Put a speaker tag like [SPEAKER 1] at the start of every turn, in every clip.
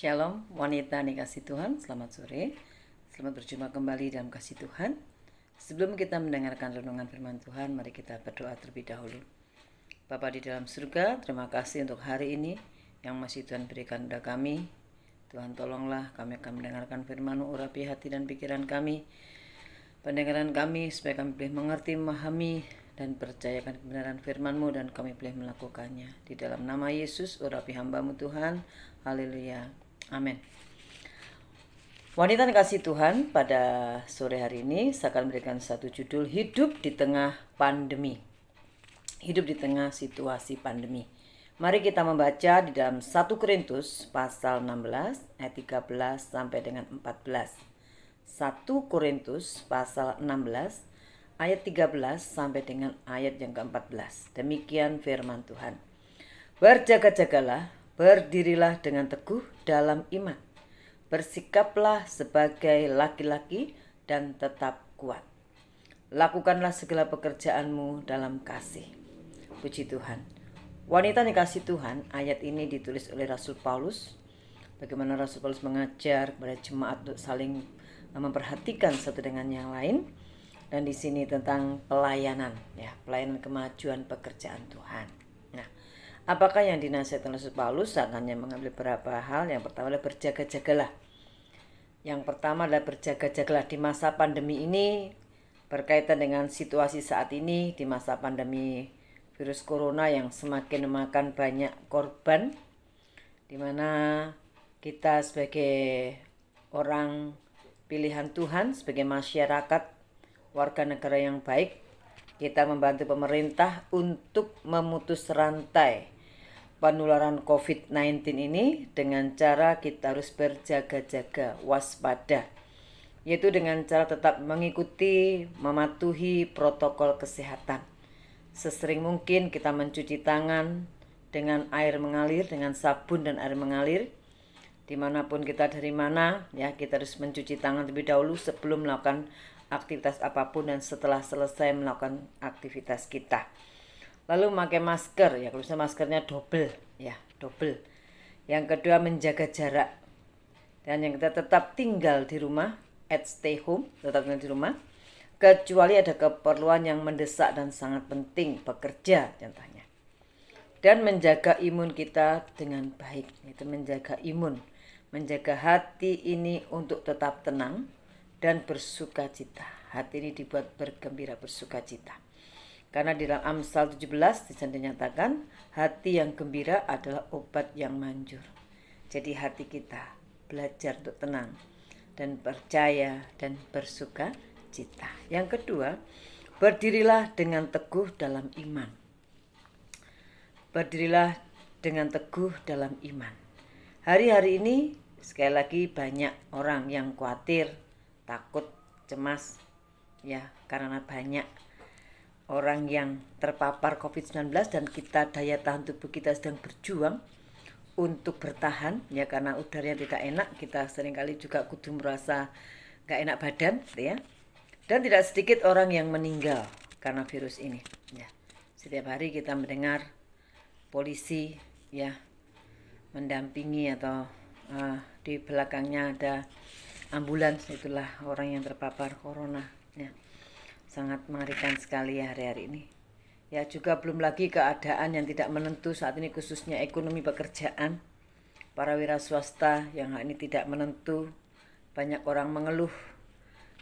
[SPEAKER 1] Shalom, wanita dikasih Tuhan, selamat sore. Selamat berjumpa kembali dalam kasih Tuhan. Sebelum kita mendengarkan renungan firman Tuhan, mari kita berdoa terlebih dahulu. Bapa di dalam surga, terima kasih untuk hari ini yang masih Tuhan berikan kepada kami. Tuhan tolonglah kami akan mendengarkan firman-Mu, urapi hati dan pikiran kami, pendengaran kami, supaya kami boleh mengerti, memahami, dan percayakan kebenaran firman-Mu dan kami boleh melakukannya. Di dalam nama Yesus, urapi hamba-Mu Tuhan. Haleluya. Amin. Wanita dikasih Tuhan, pada sore hari ini saya akan memberikan satu judul, Hidup di Tengah Pandemi. Hidup di tengah situasi pandemi. Mari kita membaca di dalam 1 Korintus pasal 16 ayat 13 sampai dengan 14. 1 Korintus pasal 16 ayat 13 sampai dengan ayat yang ke-14. Demikian firman Tuhan. Berjaga-jagalah, berdirilah dengan teguh dalam iman. Bersikaplah sebagai laki-laki dan tetap kuat. Lakukanlah segala pekerjaanmu dalam kasih. Puji Tuhan. Wanita dikasih Tuhan, ayat ini ditulis oleh Rasul Paulus. Bagaimana Rasul Paulus mengajar kepada jemaat untuk saling memperhatikan satu dengan yang lain. Dan di sini tentang pelayanan, pelayanan kemajuan pekerjaan Tuhan. Nah, apakah yang dinasihatkan Rasul Paulus? Saya hanya mengambil beberapa hal. Yang pertama adalah berjaga-jagalah. Yang pertama adalah berjaga-jagalah di masa pandemi ini, berkaitan dengan situasi saat ini di masa pandemi virus corona yang semakin memakan banyak korban, di mana kita sebagai orang pilihan Tuhan, sebagai masyarakat, warga negara yang baik, kita membantu pemerintah untuk memutus rantai penularan COVID-19 ini dengan cara kita harus berjaga-jaga, waspada, yaitu dengan cara tetap mengikuti, mematuhi protokol kesehatan. Sesering mungkin kita mencuci tangan dengan air mengalir, dengan sabun dan air mengalir. Dimanapun kita dari mana, kita harus mencuci tangan terlebih dahulu sebelum melakukan aktivitas apapun dan setelah selesai melakukan aktivitas kita. Lalu memakai masker, kalau bisa maskernya double. Yang kedua, menjaga jarak. Dan yang ketiga, tetap tinggal di rumah, stay home, tetap tinggal di rumah. Kecuali ada keperluan yang mendesak dan sangat penting, bekerja contohnya. Dan menjaga imun kita dengan baik, itu menjaga imun. Menjaga hati ini untuk tetap tenang dan bersukacita. Hati ini dibuat bergembira, bersukacita. Karena di dalam Amsal 17 dinyatakan, hati yang gembira adalah obat yang manjur. Jadi hati kita belajar untuk tenang dan percaya dan bersukacita. Yang kedua, berdirilah dengan teguh dalam iman. Berdirilah dengan teguh dalam iman. Hari-hari ini sekali lagi banyak orang yang khawatir, takut, cemas, karena banyak orang yang terpapar COVID-19 dan kita daya tahan tubuh kita sedang berjuang untuk bertahan, karena udaranya tidak enak, kita seringkali juga kudu merasa gak enak badan, dan tidak sedikit orang yang meninggal karena virus ini. Setiap hari kita mendengar polisi mendampingi atau di belakangnya ada ambulans, itulah orang yang terpapar corona. Sangat mengerikan sekali hari-hari ini. Juga belum lagi keadaan yang tidak menentu saat ini, khususnya ekonomi pekerjaan. Para wira swasta yang ini tidak menentu. Banyak orang mengeluh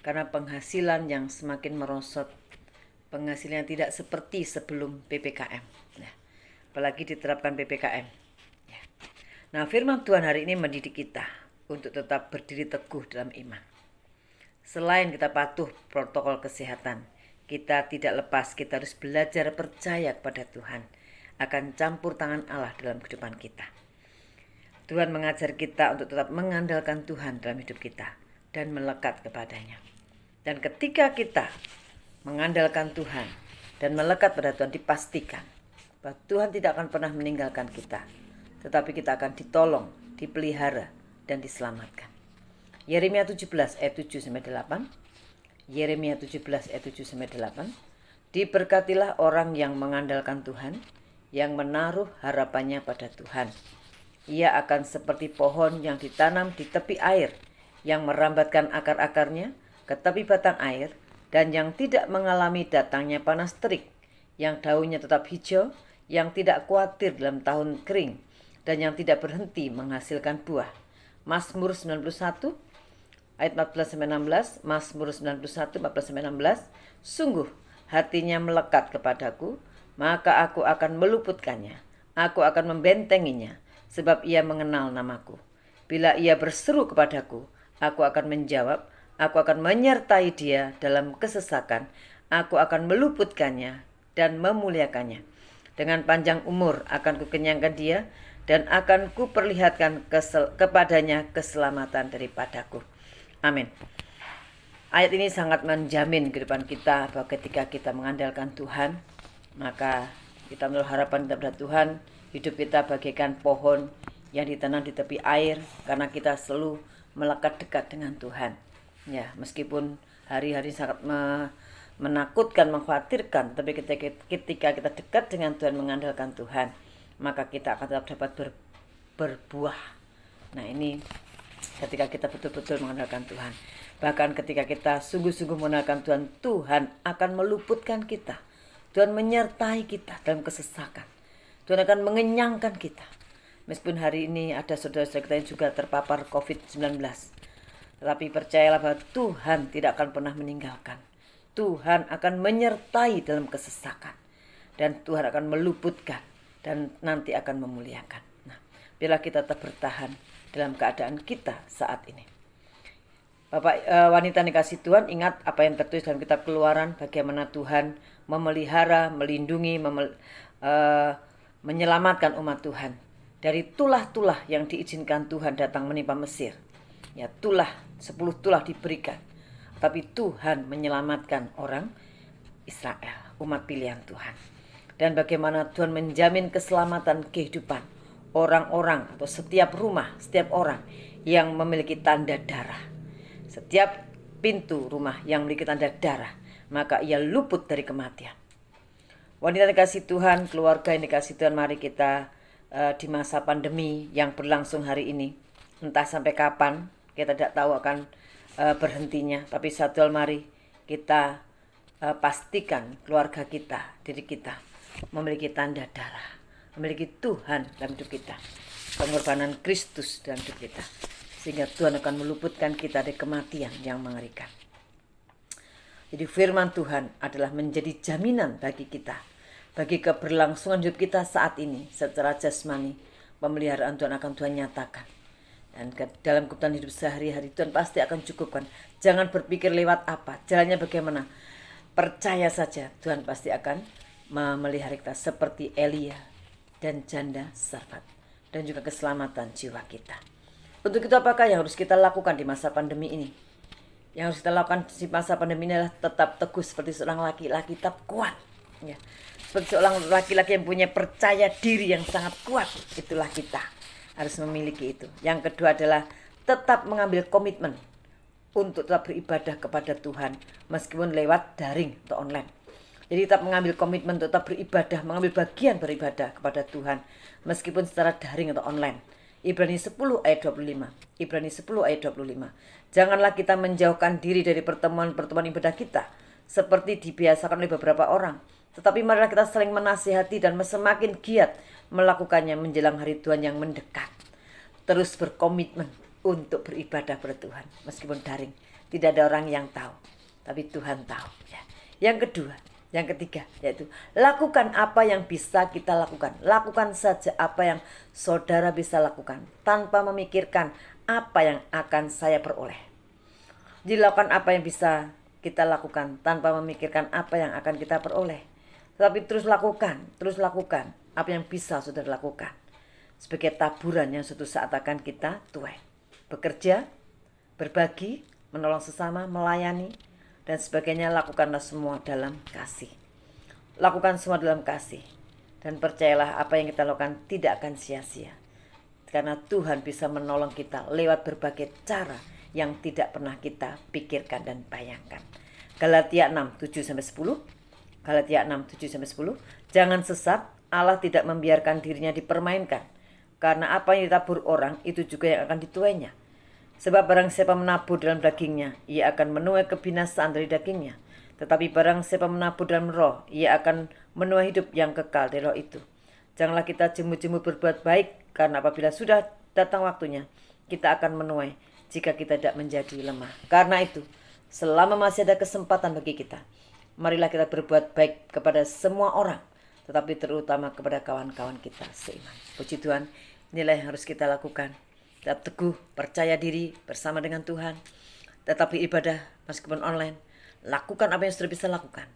[SPEAKER 1] karena penghasilan yang semakin merosot. Penghasilan tidak seperti sebelum PPKM. Apalagi diterapkan PPKM. Nah, firman Tuhan hari ini mendidik kita untuk tetap berdiri teguh dalam iman. Selain kita patuh protokol kesehatan, kita tidak lepas, kita harus belajar percaya kepada Tuhan akan campur tangan Allah dalam kehidupan kita. Tuhan mengajar kita untuk tetap mengandalkan Tuhan dalam hidup kita dan melekat kepadanya. Dan ketika kita mengandalkan Tuhan dan melekat pada Tuhan, dipastikan bahwa Tuhan tidak akan pernah meninggalkan kita, tetapi kita akan ditolong, dipelihara, dan diselamatkan. Yeremia 17 ayat 7-8. Yeremia 17 ayat 7-8. Diberkatilah orang yang mengandalkan Tuhan, yang menaruh harapannya pada Tuhan. Ia akan seperti pohon yang ditanam di tepi air, yang merambatkan akar-akarnya ke tepi batang air, dan yang tidak mengalami datangnya panas terik, yang daunnya tetap hijau, yang tidak khawatir dalam tahun kering, dan yang tidak berhenti menghasilkan buah. Mazmur 91 ayat 14-16, Mazmur 91 14-16. Sungguh hatinya melekat kepadaku, maka aku akan meluputkannya, aku akan membentenginya, sebab ia mengenal namaku. Bila ia berseru kepadaku, aku akan menjawab, aku akan menyertai dia dalam kesesakan, aku akan meluputkannya dan memuliakannya. Dengan panjang umur akan kukenyangkan dia, dan akan kuperlihatkan kepadanya keselamatan daripadaku. Amin. Ayat ini sangat menjamin kehidupan kita bahwa ketika kita mengandalkan Tuhan, maka kita menaruh harapan kepada Tuhan. Hidup kita bagaikan pohon yang ditanam di tepi air, karena kita selalu melekat dekat dengan Tuhan. Ya, meskipun hari-hari sangat menakutkan, mengkhawatirkan, tapi ketika kita dekat dengan Tuhan, mengandalkan Tuhan, maka kita akan tetap dapat berbuah. Nah, ini ketika kita betul-betul mengandalkan Tuhan. Bahkan ketika kita sungguh-sungguh mengandalkan Tuhan, Tuhan akan meluputkan kita. Tuhan menyertai kita dalam kesesakan. Tuhan akan mengenyangkan kita. Meskipun hari ini ada saudara-saudara kita yang juga terpapar COVID-19. Tetapi percayalah bahwa Tuhan tidak akan pernah meninggalkan. Tuhan akan menyertai dalam kesesakan. Dan Tuhan akan meluputkan. Dan nanti akan memuliakan. Nah, bila kita tetap bertahan dalam keadaan kita saat ini. Bapak wanita dikasih Tuhan, ingat apa yang tertulis dalam kitab Keluaran, bagaimana Tuhan memelihara, melindungi, menyelamatkan umat Tuhan dari tulah-tulah yang diizinkan Tuhan datang menimpa Mesir. Ya, 10 tulah diberikan, tapi Tuhan menyelamatkan orang Israel, umat pilihan Tuhan. Dan bagaimana Tuhan menjamin keselamatan kehidupan orang-orang atau setiap rumah, setiap orang yang memiliki tanda darah. Setiap pintu rumah yang memiliki tanda darah, maka ia luput dari kematian. Wanita dikasih Tuhan, keluarga yang dikasih Tuhan, mari kita di masa pandemi yang berlangsung hari ini, entah sampai kapan, kita tidak tahu akan berhentinya, tapi satu hal, mari kita pastikan keluarga kita, diri kita memiliki tanda darah, memiliki Tuhan dalam hidup kita, pengorbanan Kristus dalam hidup kita, sehingga Tuhan akan meluputkan kita dari kematian yang mengerikan. Jadi firman Tuhan adalah menjadi jaminan bagi kita, bagi keberlangsungan hidup kita saat ini secara jasmani. Pemeliharaan Tuhan akan Tuhan nyatakan. Dan dalam kebutuhan hidup sehari-hari Tuhan pasti akan cukupkan. Jangan berpikir lewat apa, jalannya bagaimana. Percaya saja Tuhan pasti akan memelihara kita seperti Elia dan janda Sarfat. Dan juga keselamatan jiwa kita. Untuk itu apakah yang harus kita lakukan di masa pandemi ini? Yang harus kita lakukan di masa pandemi ini adalah tetap teguh seperti seorang laki-laki, tetap kuat. Ya. Seperti seorang laki-laki yang punya percaya diri yang sangat kuat. Itulah kita harus memiliki itu. Yang kedua adalah tetap mengambil komitmen untuk tetap beribadah kepada Tuhan meskipun lewat daring atau online. Jadi tetap mengambil komitmen untuk tetap beribadah, mengambil bagian beribadah kepada Tuhan meskipun secara daring atau online. Ibrani 10 ayat 25. Ibrani 10 ayat 25. Janganlah kita menjauhkan diri dari pertemuan-pertemuan ibadah kita seperti dibiasakan oleh beberapa orang, tetapi marilah kita saling menasihati dan semakin giat melakukannya menjelang hari Tuhan yang mendekat. Terus berkomitmen untuk beribadah kepada Tuhan meskipun daring. Tidak ada orang yang tahu, tapi Tuhan tahu. Ya. Yang ketiga yaitu lakukan apa yang bisa kita lakukan. Lakukan saja apa yang saudara bisa lakukan tanpa memikirkan apa yang akan saya peroleh. Jadi lakukan apa yang bisa kita lakukan tanpa memikirkan apa yang akan kita peroleh. Tetapi terus lakukan apa yang bisa saudara lakukan. Sebagai taburan yang suatu saat akan kita tuai. Bekerja, berbagi, menolong sesama, melayani, dan sebagainya. Lakukanlah semua dalam kasih. Lakukan semua dalam kasih. Dan percayalah apa yang kita lakukan tidak akan sia-sia. Karena Tuhan bisa menolong kita lewat berbagai cara yang tidak pernah kita pikirkan dan bayangkan. Galatia 6, 7-10. Galatia 6, 7-10. Jangan sesat, Allah tidak membiarkan dirinya dipermainkan. Karena apa yang ditabur orang, itu juga yang akan dituainya. Sebab barang siapa menabur dalam dagingnya, ia akan menuai kebinasaan dari dagingnya. Tetapi barang siapa menabur dalam roh, ia akan menuai hidup yang kekal dari roh itu. Janganlah kita jemu-jemu berbuat baik, karena apabila sudah datang waktunya, kita akan menuai jika kita tidak menjadi lemah. Karena itu, selama masih ada kesempatan bagi kita, marilah kita berbuat baik kepada semua orang, tetapi terutama kepada kawan-kawan kita seiman. Puji Tuhan, inilah yang harus kita lakukan. Tetap teguh, percaya diri bersama dengan Tuhan. Tetapi ibadah meskipun online, lakukan apa yang sudah bisa lakukan.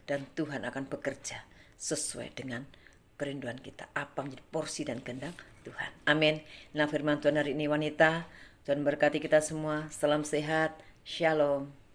[SPEAKER 1] Dan Tuhan akan bekerja sesuai dengan kerinduan kita. Apa menjadi porsi dan kehendak Tuhan. Amin. Nah, firman Tuhan hari ini wanita. Tuhan berkati kita semua. Salam sehat. Shalom.